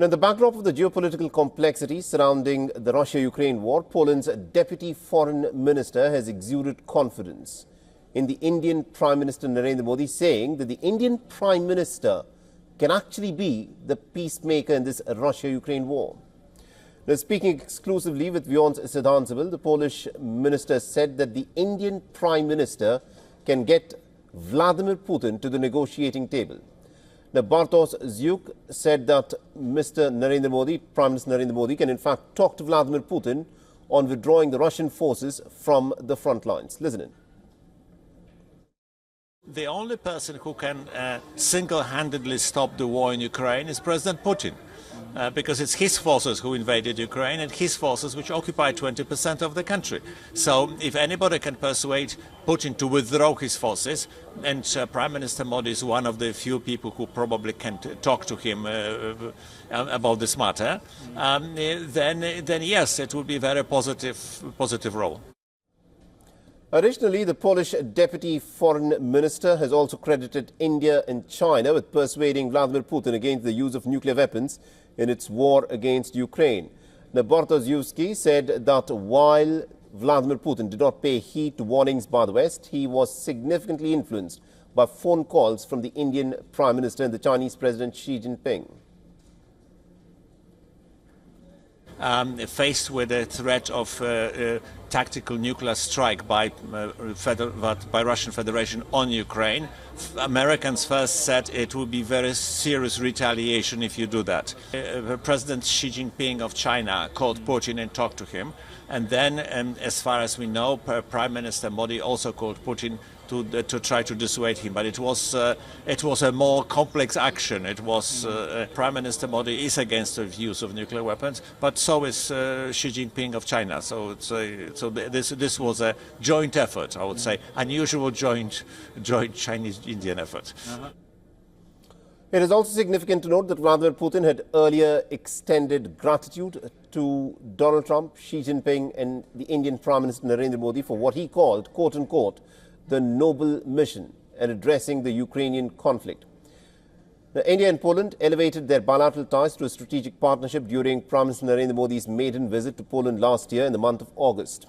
Now, in the backdrop of the geopolitical complexity surrounding the Russia-Ukraine war, Poland's Deputy Foreign Minister has exuded confidence in the Indian Prime Minister Narendra Modi, saying that the Indian Prime Minister can actually be the peacemaker in this Russia-Ukraine war. Now, speaking exclusively with WION's Sidhant, the Polish minister said that the Indian Prime Minister can get Vladimir Putin to the negotiating table. Now, Bartoszewski said that Mr. Narendra Modi, Prime Minister Narendra Modi, can in fact talk to Vladimir Putin on withdrawing the Russian forces from the front lines. Listen in. The only person who can single-handedly stop the war in Ukraine is President Putin, because it's his forces who invaded Ukraine and his forces which occupy 20% of the country. So if anybody can persuade Putin to withdraw his forces, and Prime Minister Modi is one of the few people who probably can talk to him about this matter, then yes, it will be a very positive role. Additionally, the Polish Deputy Foreign Minister has also credited India and China with persuading Vladimir Putin against the use of nuclear weapons in its war against Ukraine. Now, Bartoszewski said that while Vladimir Putin did not pay heed to warnings by the West, he was significantly influenced by phone calls from the Indian Prime Minister and the Chinese President Xi Jinping. Faced with the threat of tactical nuclear strike by Russian Federation on Ukraine, Americans first said it would be very serious retaliation if you do that. President Xi Jinping of China called Putin and talked to him, and then, as far as we know, Prime Minister Modi also called Putin to try to dissuade him, but it was a more complex action. It was Prime Minister Modi is against the use of nuclear weapons, but so is Xi Jinping of China. So this was a joint effort, I would say, unusual joint Chinese-Indian effort. It is also significant to note that Vladimir Putin had earlier extended gratitude to Donald Trump, Xi Jinping, and the Indian Prime Minister Narendra Modi for what he called, quote-unquote, the noble mission in addressing the Ukrainian conflict. Now, India and Poland elevated their bilateral ties to a strategic partnership during Prime Minister Narendra Modi's maiden visit to Poland last year in the month of August.